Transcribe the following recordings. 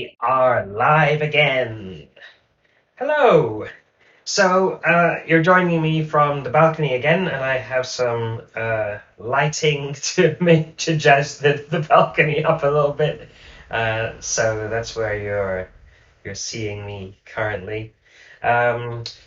we are live again. Hello. So you're joining me from the balcony again, and I have some lighting to make to jazz the balcony up a little bit. So that's where you're seeing me currently.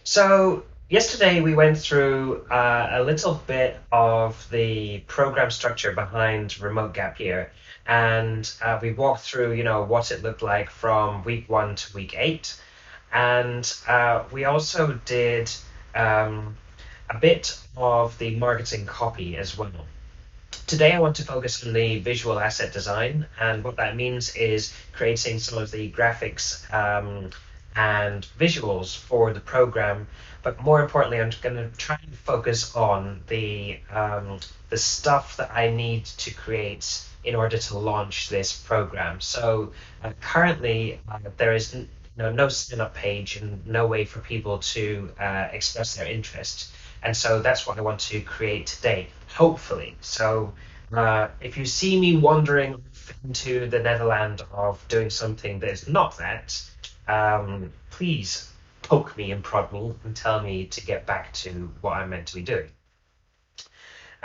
So yesterday we went through a little bit of the program structure behind Remote Gap Year, and we walked through, what it looked like from week 1 to week 8, and we also did a bit of the marketing copy as well. Today I want to focus on the visual asset design, and what that means is creating some of the graphics and visuals for the program. But more importantly, I'm going to try and focus on the stuff that I need to create in order to launch this program. So currently there is no sign-up page and no way for people to express their interest. And so that's what I want to create today, hopefully. So if you see me wandering into the Netherland of doing something that is not that, please poke me and prod me and tell me to get back to what I'm meant to be doing.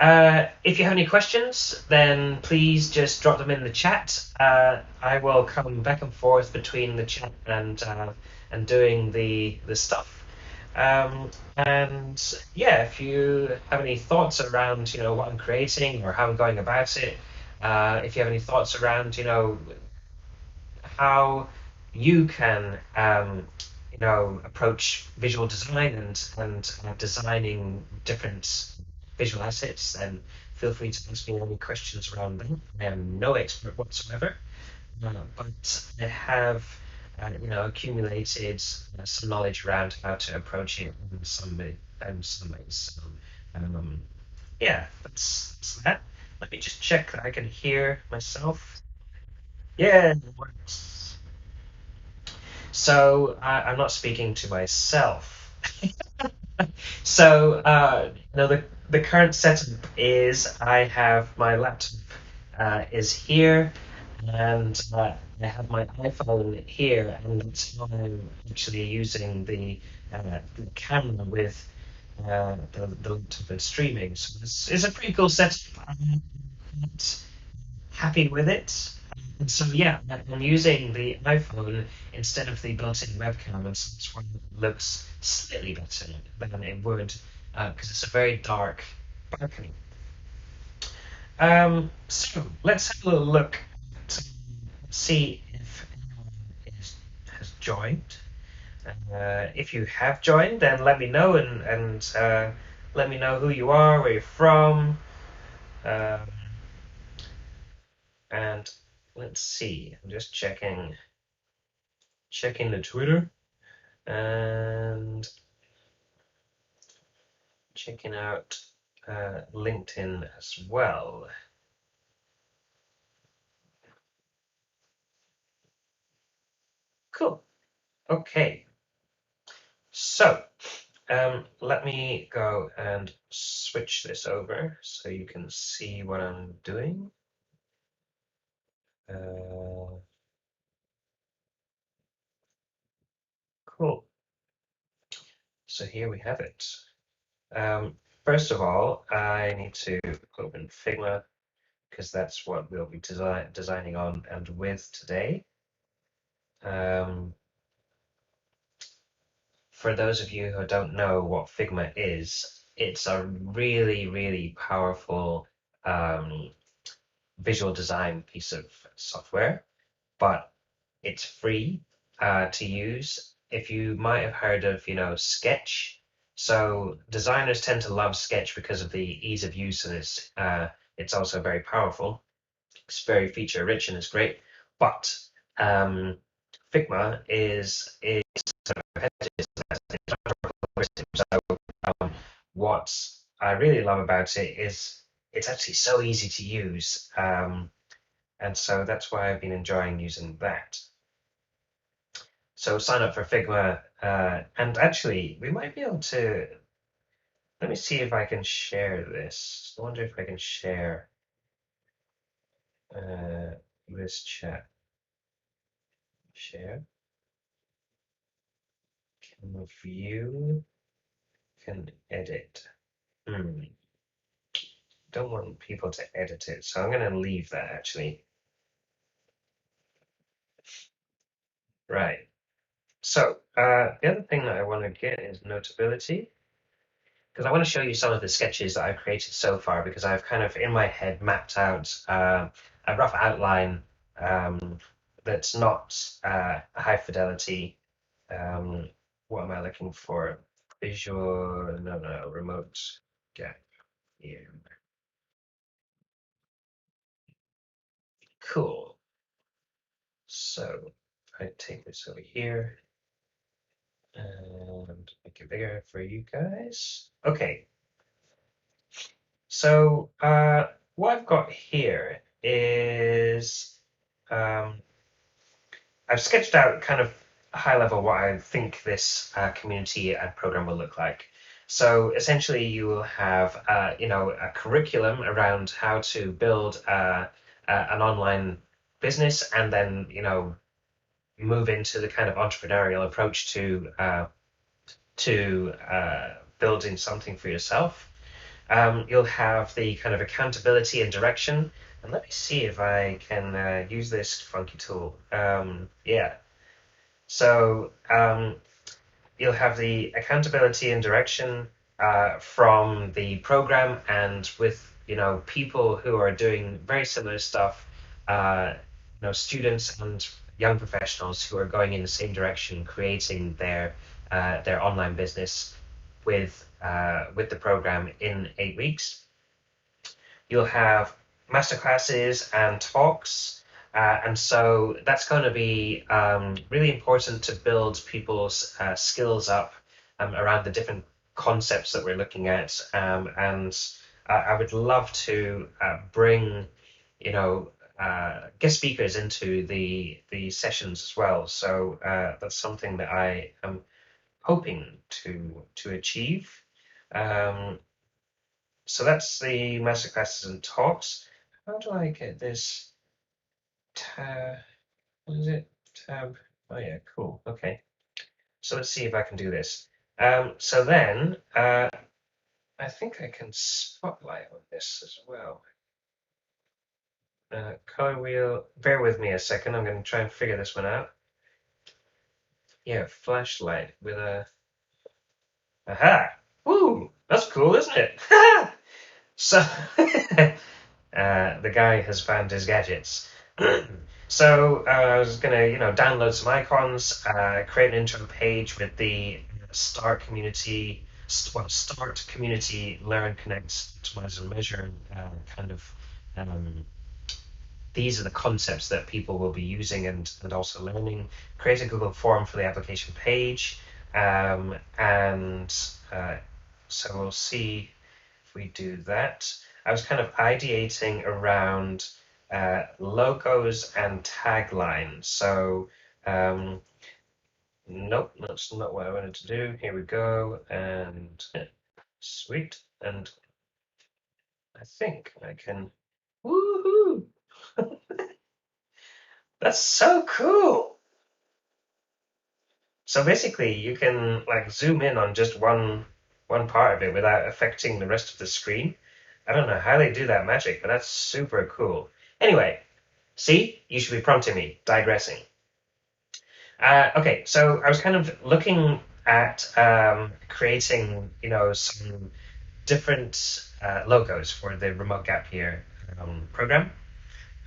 If you have any questions, then please just drop them in the chat. I will come back and forth between the chat and doing the stuff. And yeah, if you have any thoughts around what I'm creating or how I'm going about it, if you have any thoughts around how you can approach visual design and designing different visual assets, then feel free to ask me any questions around that. I am no expert whatsoever, but I have accumulated some knowledge around how to approach it in some ways. So, yeah, that's that. Let me just check that I can hear myself. Yeah, it works. So I'm not speaking to myself. So the current setup is I have my laptop is here, and I have my iPhone here, and I'm actually using the camera with the laptop and streaming. So it's a pretty cool setup. I'm quite happy with it. And so yeah, I'm using the iPhone instead of the built-in webcam, and so that's why it looks slightly better than it would, because it's a very dark balcony. So let's have a little look to see if anyone has joined. If you have joined, then let me know and let me know who you are, where you're from, um, and let's see. I'm just checking the Twitter and checking out LinkedIn as well. Cool. Okay. So let me go and switch this over so you can see what I'm doing. Cool. So here we have it. First of all, I need to open Figma because that's what we'll be designing on and with today. For those of you who don't know what Figma is, it's a really, really powerful visual design piece of software, but it's free to use. If you might have heard of, Sketch. So designers tend to love Sketch because of the ease of use, and it's also very powerful. It's very feature rich and it's great. But Figma is so what I really love about it is it's actually so easy to use, and so that's why I've been enjoying using that. So sign up for Figma, and actually we might be able to. Let me see if I can share this. I wonder if I can share this chat. Share. Can view. Can edit. Don't want people to edit it, so I'm going to leave that actually. Right. So the other thing that I want to get is notability, because I want to show you some of the sketches that I've created so far, because I've kind of in my head mapped out a rough outline that's not high fidelity. What am I looking for? Visual, no, remote gap here. Cool. So I take this over here and make it bigger for you guys. Okay, so what I've got here is um, I've sketched out kind of high level what I think this community and program will look like. So essentially, you will have a curriculum around how to build an online business, and then move into the kind of entrepreneurial approach to building something for yourself. You'll have the kind of accountability and direction. And let me see if I can use this funky tool. Yeah. So you'll have the accountability and direction from the program, and with people who are doing very similar stuff, students and young professionals who are going in the same direction, creating their online business with the program in 8 weeks. You'll have masterclasses and talks. And so that's going to be really important to build people's skills up around the different concepts that we're looking at. And I would love to bring, guest speakers into the sessions as well. So that's something that I am hoping to achieve. Um, so that's the masterclasses and talks. How do I get this tab? What is it? Tab. Oh yeah, cool. Okay. So let's see if I can do this. So then I think I can spotlight on this as well. Color wheel. Bear with me a second. I'm going to try and figure this one out. Yeah, flashlight with a. Aha! Woo! That's cool, isn't it? So the guy has found his gadgets. So I was gonna, download some icons, create an intro page with the start community, learn, connect, optimize, and measure kind of. Um, these are the concepts that people will be using and also learning. Create a Google form for the application page, and so we'll see if we do that. I was kind of ideating around logos and taglines. So nope, that's not what I wanted to do. Here we go, and sweet. And I think I can. Woohoo! That's so cool. So basically, you can like zoom in on just one part of it without affecting the rest of the screen. I don't know how they do that magic, but that's super cool. Anyway, see, you should be prompting me, digressing. Okay, so I was kind of looking at creating, some different logos for the Remote Gap Year program,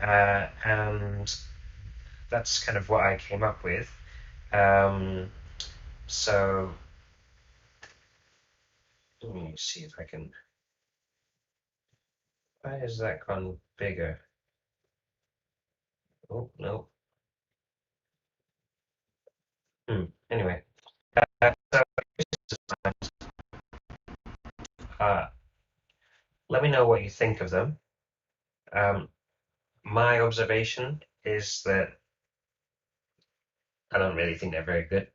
and that's kind of what I came up with. So let me see if I can. Why has that gone bigger? Oh no. Anyway, so uh, let me know what you think of them. My observation is that I don't really think they're very good.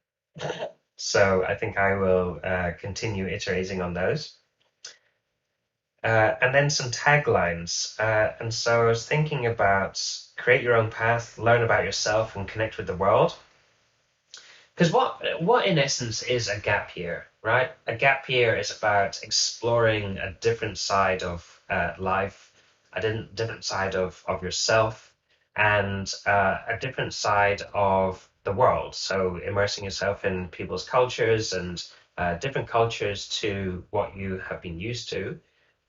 So I think I will continue iterating on those. And then some taglines. And so I was thinking about create your own path, learn about yourself, and connect with the world. Because what in essence is a gap year, right? A gap year is about exploring a different side of life, different side of yourself, and a different side of the world. So immersing yourself in people's cultures and different cultures to what you have been used to.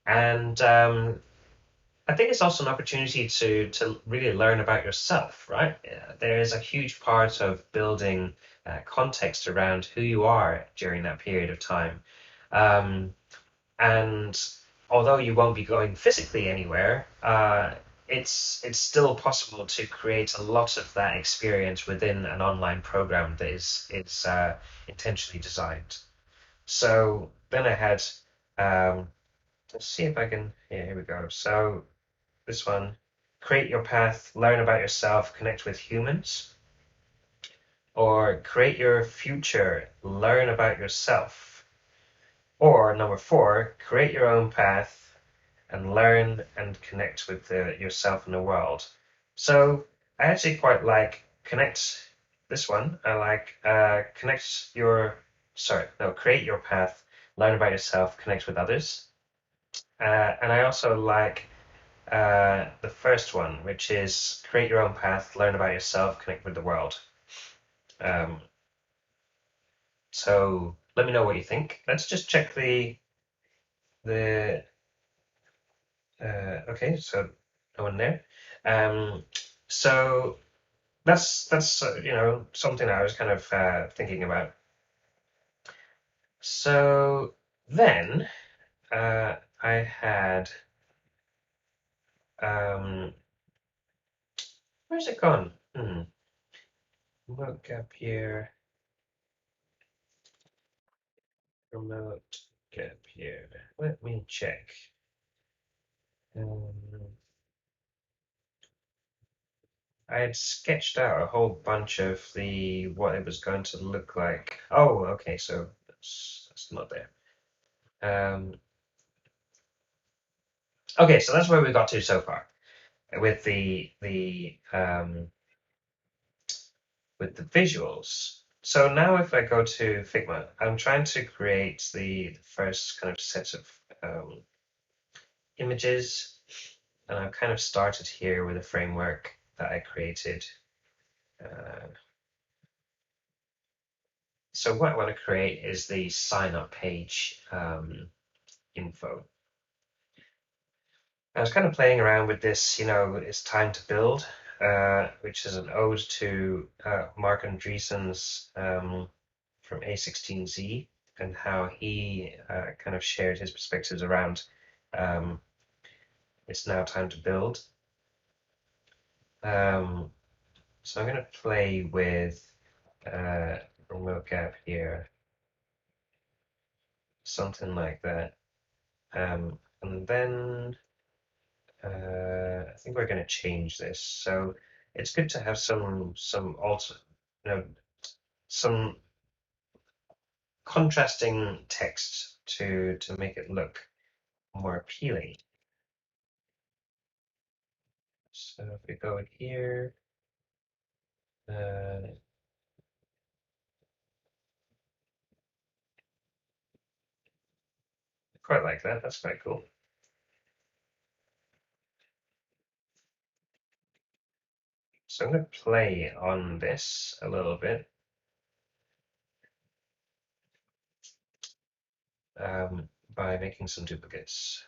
And I think it's also an opportunity to really learn about yourself, right? There is a huge part of building context around who you are during that period of time. Um, and although you won't be going physically anywhere, it's still possible to create a lot of that experience within an online program that is intentionally designed. So then I had, let's see if I can, yeah, here we go. So this one, create your path, learn about yourself, connect with humans, or create your future, learn about yourself. Or number four, create your own path and learn and connect with yourself and the world. So I actually quite like connect this one. I like create your path, learn about yourself, connect with others. And I also like the first one, which is create your own path, learn about yourself, connect with the world. Um, so let me know what you think. Let's just check the okay, so no one there. Um, so that's something I was kind of thinking about. So then I had where's it gone? Remote gap year, remote gap year. Let me check. Um, I had sketched out a whole bunch of what it was going to look like. Oh, okay, so that's not there. Um, okay, so that's where we got to so far with the visuals. So now if I go to Figma, I'm trying to create the first kind of set of images, and I've kind of started here with a framework that I created. Uh, so what I want to create is the sign up page info. I was kind of playing around with this, it's time to build, which is an ode to Mark Andreessen's from A16Z and how he kind of shared his perspectives around um, it's now time to build. So I'm going to play with remote gap here, something like that. And then I think we're going to change this. So it's good to have some also, some contrasting text to make it look more appealing. So if we go in here, uh, quite like that. That's quite cool. So I'm going to play on this a little bit by making some duplicates.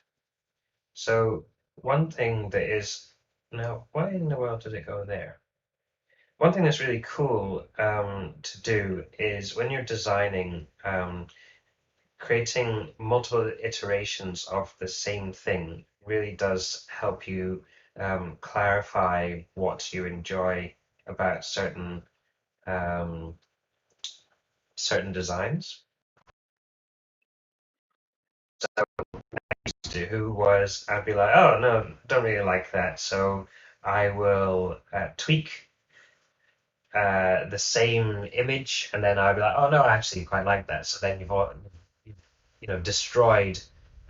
So one thing that is now, why in the world did it go there? One thing that's really cool to do is when you're designing, creating multiple iterations of the same thing really does help you clarify what you enjoy about um, certain designs. To who was I'd be like, oh no, don't really like that, so I will tweak the same image, and then I'd be like, oh no, I actually quite like that. So then destroyed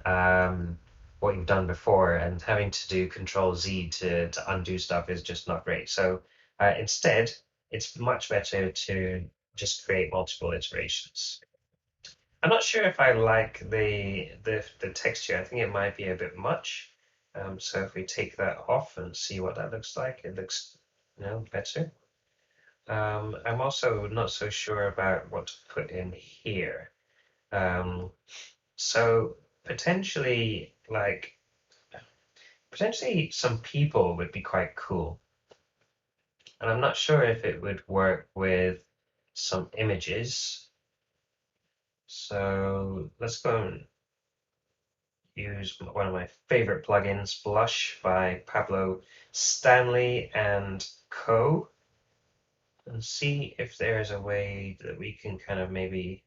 um, what you've done before, and having to do Control Z to undo stuff is just not great. So instead, it's much better to just create multiple iterations. I'm not sure if I like the texture. I think it might be a bit much. So if we take that off and see what that looks like, it looks, better. I'm also not so sure about what to put in here. Um, so potentially, potentially some people would be quite cool. And I'm not sure if it would work with some images. So let's go and use one of my favorite plugins, Blush by Pablo Stanley and Co. And see if there's a way that we can kind of maybe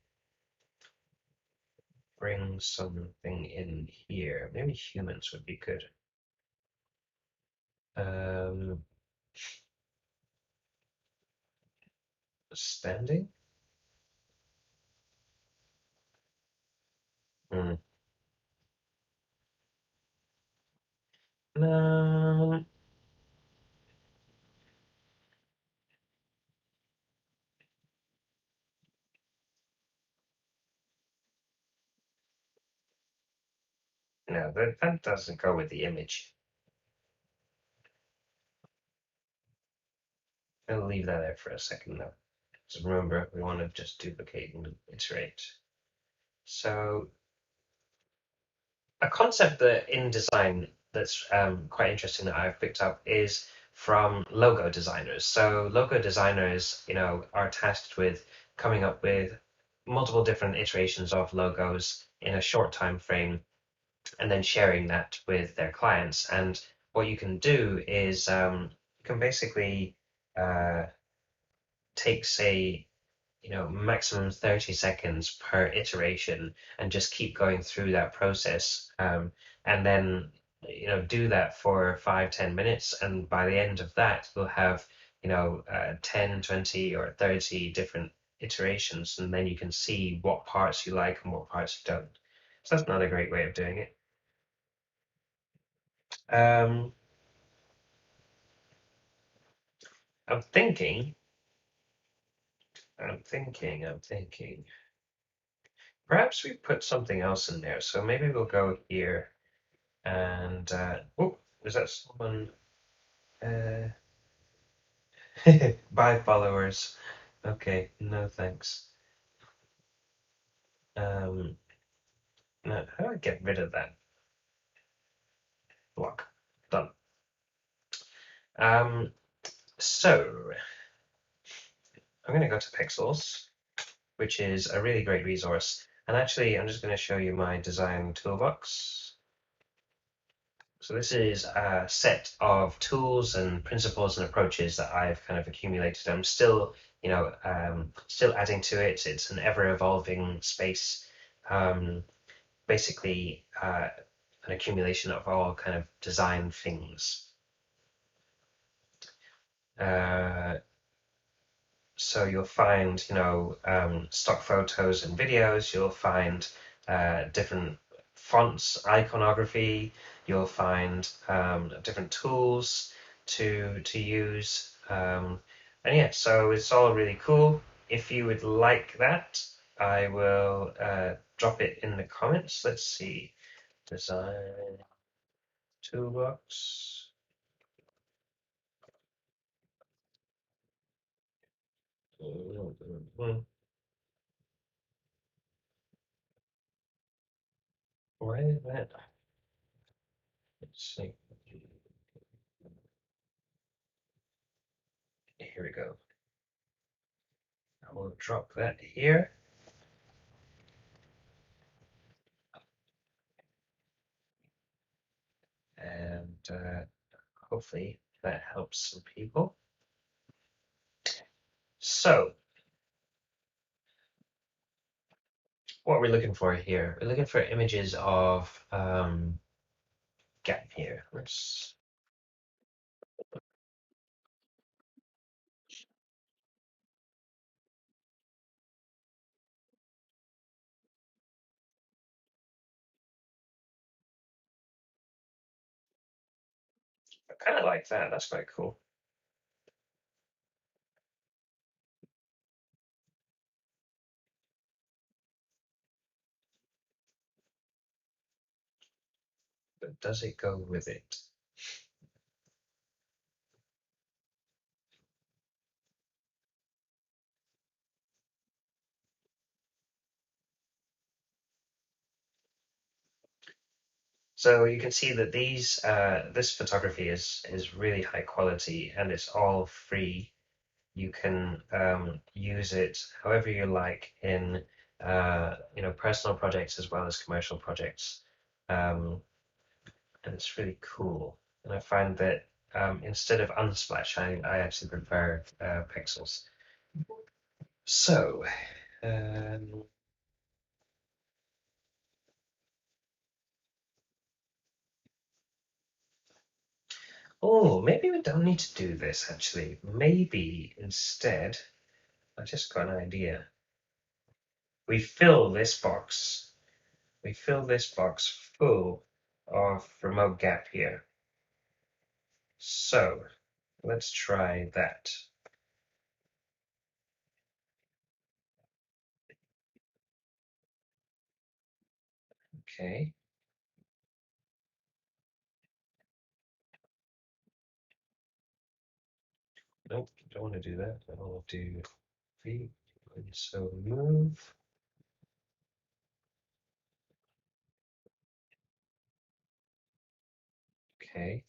bring something in here. Maybe humans would be good. Um, Standing? Hmm. No, no, that doesn't go with the image. I'll leave that there for a second though. So remember, we want to just duplicate and iterate. So a concept that in design that's quite interesting that I've picked up is from logo designers. So logo designers, are tasked with coming up with multiple different iterations of logos in a short time frame and then sharing that with their clients. And what you can do is you can basically uh, take, say, maximum 30 seconds per iteration and just keep going through that process. And then, do that for 5-10 minutes. And by the end of that, we'll have, 10, 20, or 30 different iterations. And then you can see what parts you like and what parts you don't. So that's not a great way of doing it. Um, I'm thinking, I'm thinking. Perhaps we put something else in there. So maybe we'll go here. And oh, is that someone? Uh, Bye, followers. Okay, no thanks. Um, no, how do I get rid of that block? Done. Um, so I'm going to go to Pixels, which is a really great resource. And actually, I'm just going to show you my design toolbox. So this is a set of tools and principles and approaches that I've kind of accumulated. I'm still, still adding to it. It's an ever-evolving space. Basically, an accumulation of all kind of design things. Uh, So you'll find, stock photos and videos. You'll find different fonts, iconography. You'll find different tools to use. And yeah, so it's all really cool. If you would like that, I will drop it in the comments. Let's see, design toolbox. Why is that? Let's see. Here we go. I will drop that here. And hopefully that helps some people. So, what we're looking for here, we're looking for images of gap here. Let's. I kind of like that. That's quite cool. but does it go with it? So you can see that this photography is really high quality and it's all free. You can use it however you like in personal projects as well as commercial projects, um, and it's really cool. And I find that instead of unsplash, I actually prefer pixels. So, um, oh, maybe we don't need to do this actually. Maybe instead, I just got an idea. We fill this box. We fill this box full of remote gap here. So let's try that. Okay. Nope, don't want to do that. I want to do V. So move. Okay.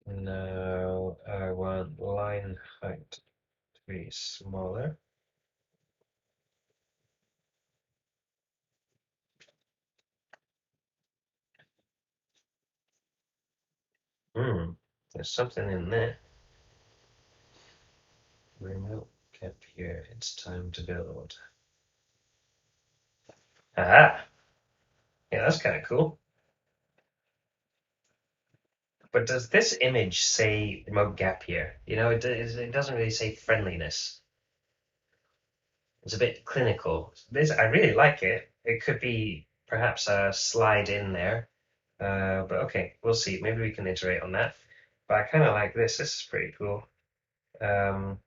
Now I want line height to be smaller. Hmm, there's something in there. Remote gap here. It's time to build. Aha! Yeah, that's kind of cool. But does this image say remote gap here? It doesn't really say friendliness. It's a bit clinical. This I really like it. It could be perhaps a slide in there, but okay, we'll see. Maybe we can iterate on that. But I kind of like this. This is pretty cool. Um,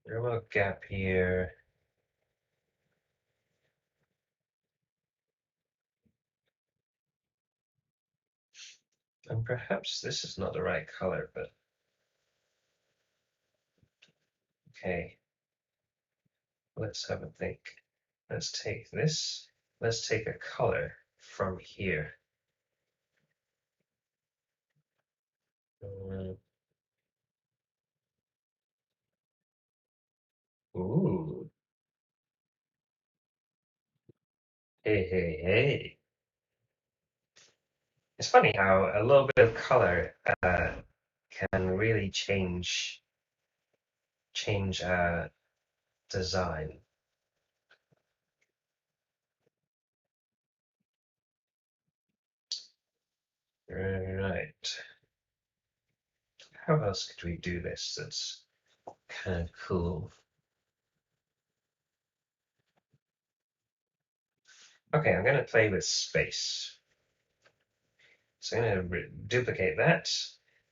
remote gap here. And perhaps this is not the right color, but okay. Let's have a think. Let's take this. Let's take a color from here. Uh, Ooh. Hey, hey, hey. It's funny how a little bit of color can really change design. Right. How else could we do this that's kind of cool? Okay, I'm going to play with space. So I'm going to duplicate that,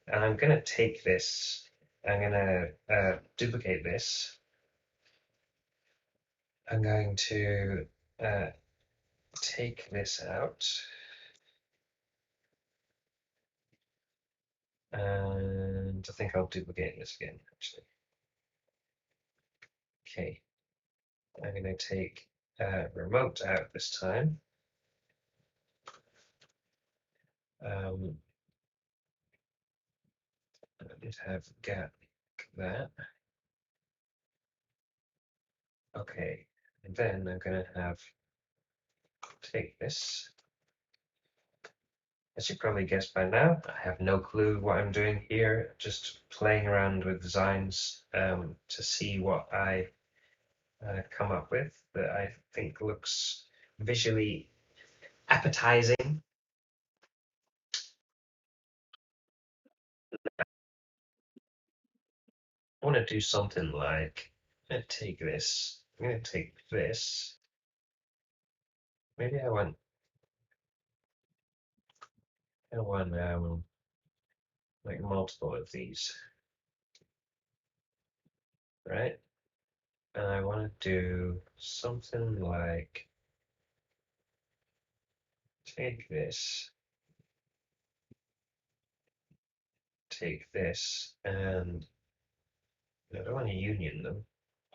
and I'm going to take this. I'm going to duplicate this. I'm going to uh, take this out, and I think I'll duplicate this again, actually. Okay, I'm going to take remote out this time. I did have gap that. Okay, and then I'm going to have take this. As you probably guessed by now, I have no clue what I'm doing here, just playing around with designs to see what I come up with that I think looks visually appetizing. I want to do something like, I'm going to take this, I'm going to take this, maybe I want like multiple of these, right? And I want to do something like take this, and I don't want to union them.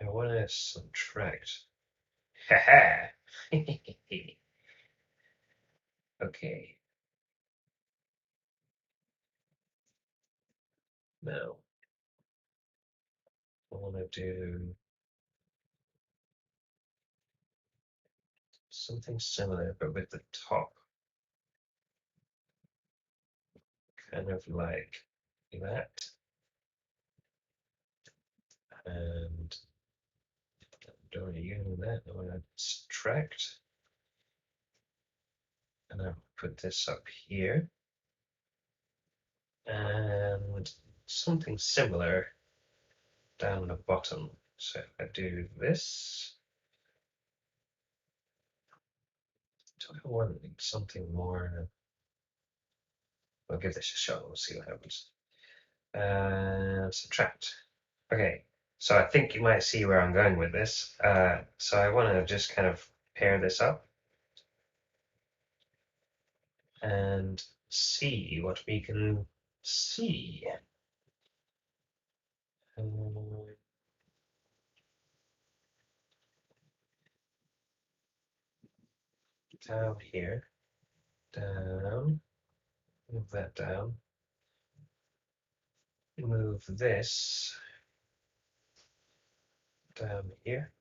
I want to subtract. Haha! Okay, now I want to do something similar, but with the top, kind of like that. And don't want to union that. I want to subtract, and I'll put this up here, and something similar down the bottom. So if I do this, do I want something more? I'll give this a shot. We'll see what happens. Subtract. Okay, so I think you might see where I'm going with this. So I want to just kind of pair this up and see what we can see. Down here, down, move that down, move this down here.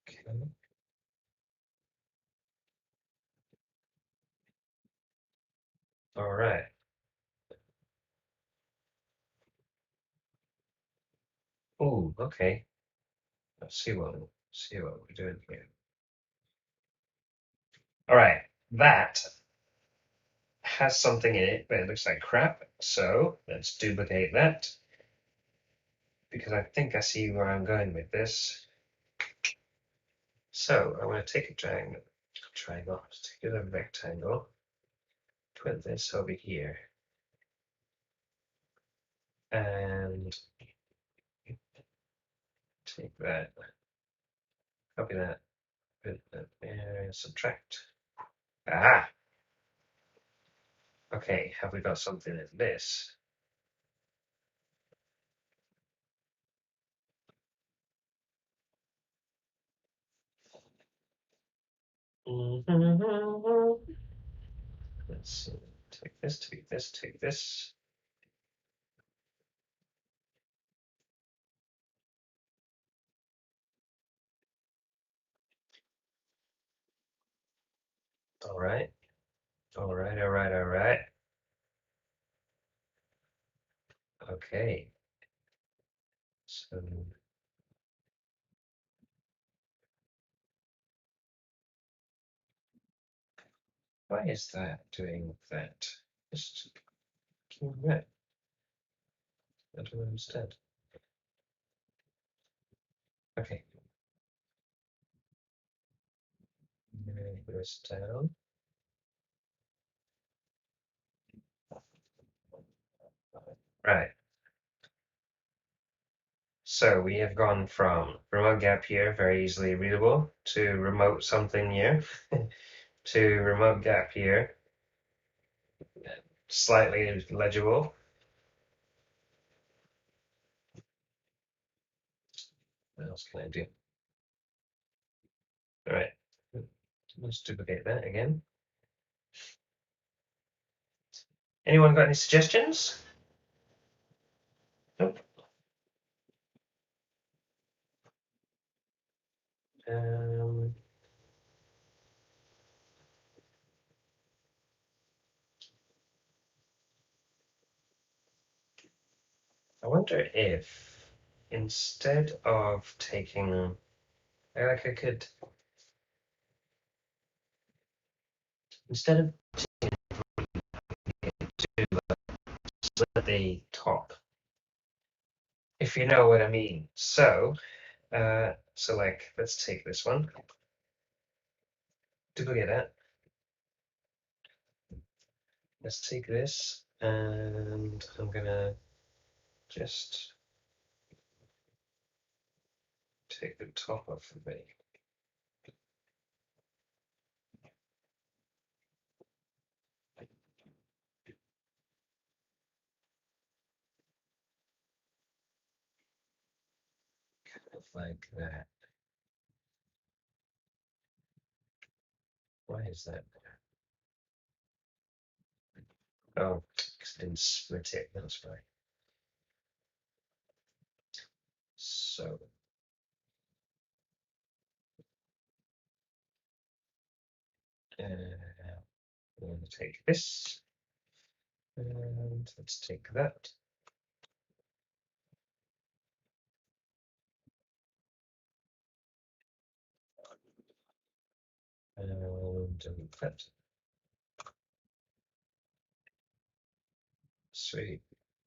Okay. All right. Oh, okay. Let's see what we're doing here. All right, that has something in it, but it looks like crap. So let's duplicate that because I think I see where I'm going with this. So I want to take a triangle, take a rectangle, put this over here, and take that, copy that, put that there, subtract. Ah, okay. Have we got something in this? Let's see. Take this, take this, take this. All right. All right, all right, all right. Okay. So why is that doing that? Just doing that. I don't understand. Okay. Move this down. Right. So we have gone from remote gap here, very easily readable, to remote something here, to remote gap here, slightly legible. What else can I do? All right. Let's duplicate that again. Anyone got any suggestions? Nope. Um, I wonder if instead of taking, like I could, instead of do split the top, if you know what I mean. So like, let's take this one, duplicate that. Let's take this, and I'm gonna just take the top off of it. like that. Why is that? Oh, because I didn't split it, that's why. So, I'm going to take this, and let's take that. And delete that. Sweet.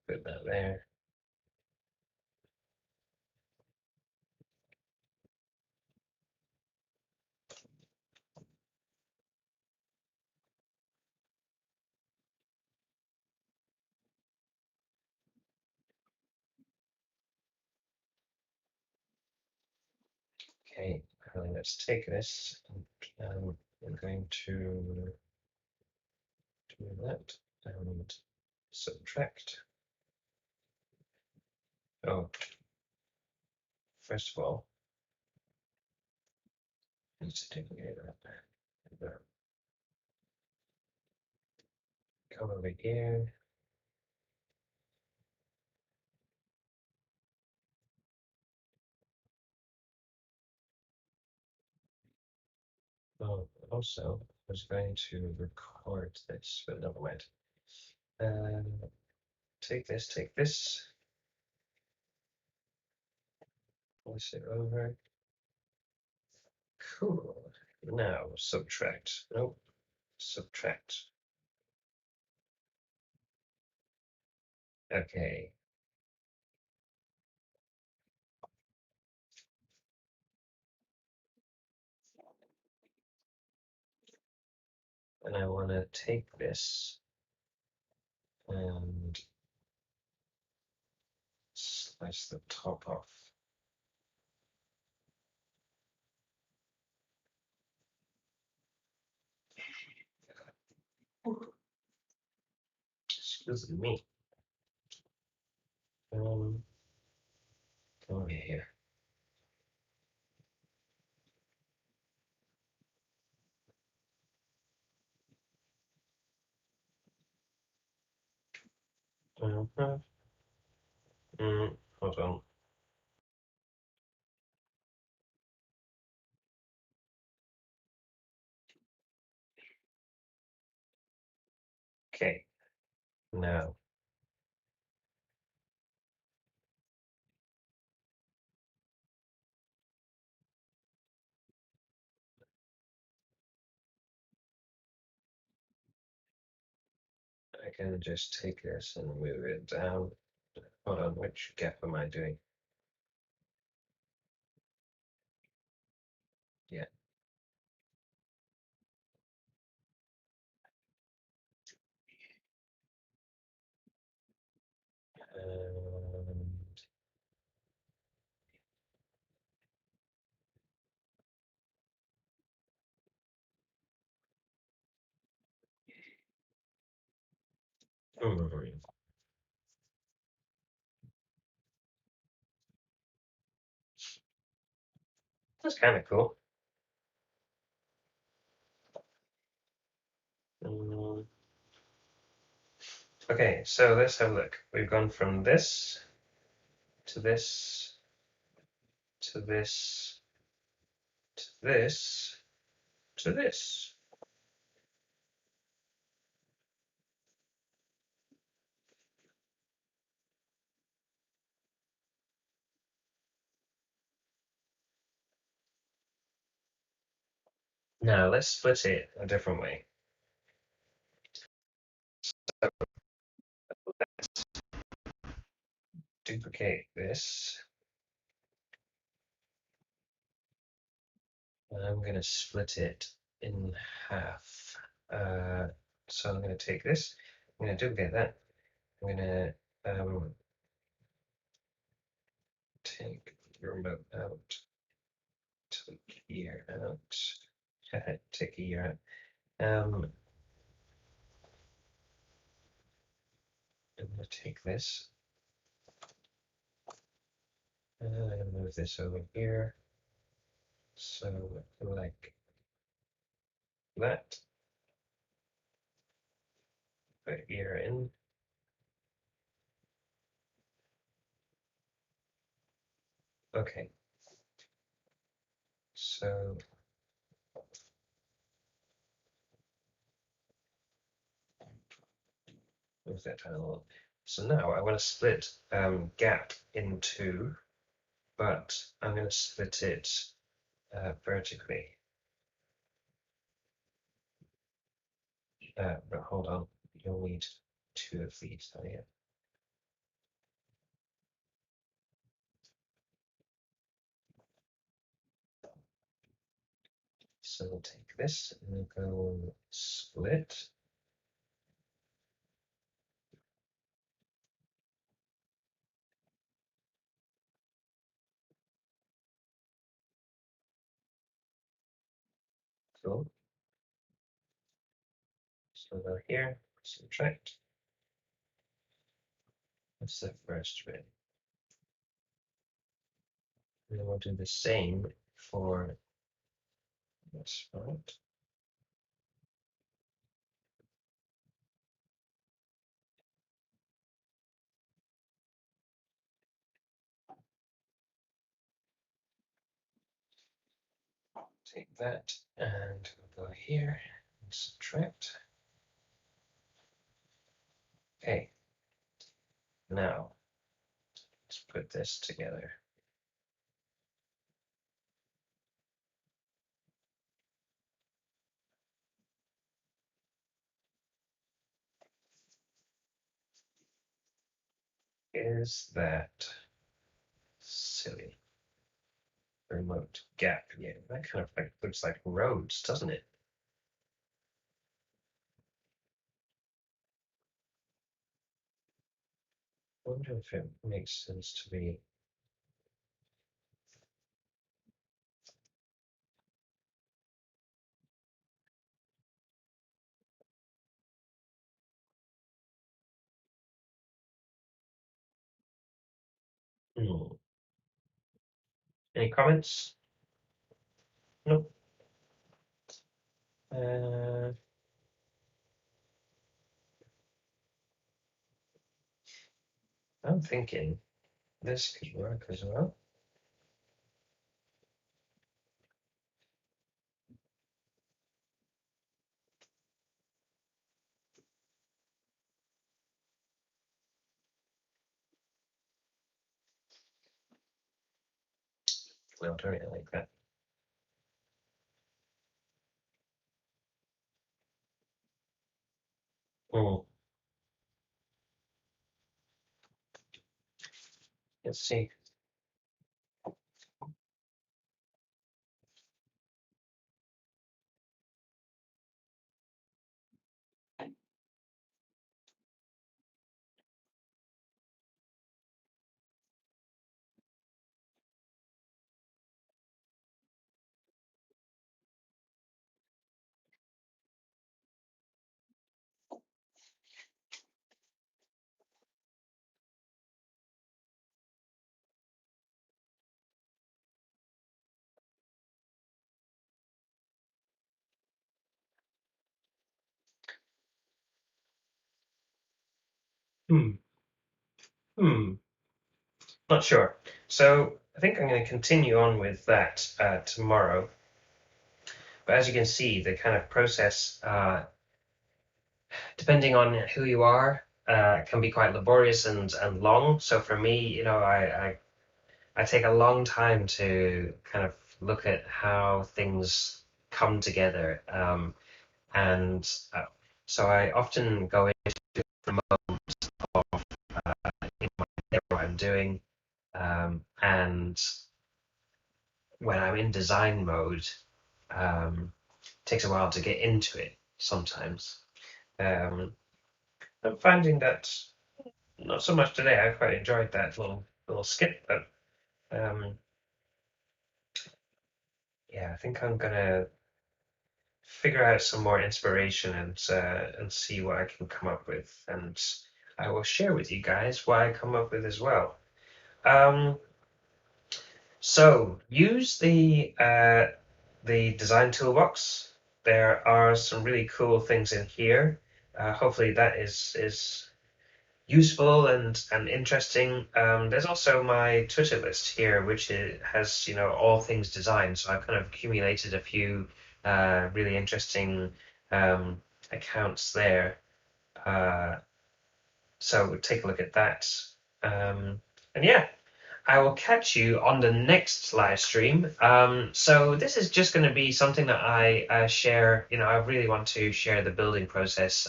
Put that there. Okay, let's take this. And we're going to do that and subtract. Oh, first of all, let's take that. Come over here. Oh, also, I was going to record this, but never mind. Take this, place it over. Cool. Now subtract. Nope. Subtract. Okay. And I want to take this and slice the top off. Excuse me. Come over here. Uh-huh. Hold on. Okay. Now I can just take this and move it down. Hold on, which gap am I doing? Yeah. And that's kind of cool. Okay, so let's have a look. We've gone from this to this to this to this to this. Now let's split it a different way. So let's duplicate this. And I'm going to split it in half. So I'm going to take this. I'm going to duplicate that. I'm going to take the remote out. Take here out. Take here out. I'm going to take this and move move this over here. So like that. Put ear in. Okay. So move that down a little. So now I want to split gap in two, but I'm going to split it vertically. But hold on, you'll need two of these. Oh, yeah. So we'll take this and we'll go split. Cool. So go here, subtract. That's the first bit. And then we'll do the same for this part. Take that and go here and subtract. Okay, now let's put this together. Is that silly? Remote gap. Yeah, that kind of like looks like roads, doesn't it? I wonder if it makes sense to be. Hmm. Any comments? Nope. I'm thinking this could work as well. We'll turn it like that. Hmm. Let's see. Hmm. Hmm. Not sure. So I think I'm going to continue on with that tomorrow. But as you can see, the kind of process, depending on who you are, can be quite laborious and long. So for me, you know, I take a long time to kind of look at how things come together. And so I often go into the mode of in what I'm doing. And when I'm in design mode, it takes a while to get into it sometimes. Um, I'm finding that not so much today. I quite enjoyed that little skip, but um, yeah, I think I'm gonna figure out some more inspiration and see what I can come up with, and I will share with you guys what I come up with as well. Um, So use the design toolbox. There are some really cool things in here. Hopefully that is useful and interesting. There's also my Twitter list here, which has all things design. So I've kind of accumulated a few really interesting accounts there. Uh, so take a look at that. And yeah, I will catch you on the next live stream. So this is just going to be something that I share. I really want to share the building process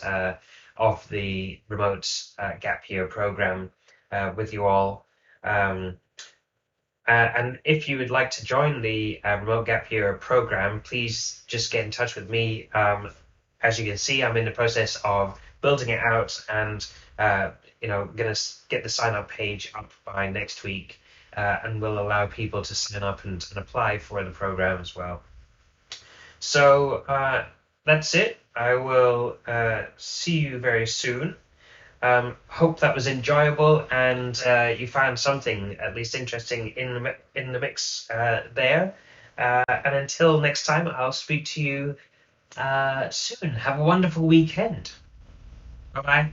of the remote gap year program with you all. Um, and if you would like to join the remote gap year program, please just get in touch with me. As you can see, I'm in the process of building it out and going to get the sign up page up by next week, and will allow people to sign up and apply for the program as well. So that's it. I will see you very soon. Hope that was enjoyable and you found something at least interesting in the mix there. And until next time, I'll speak to you soon. Have a wonderful weekend. Bye bye.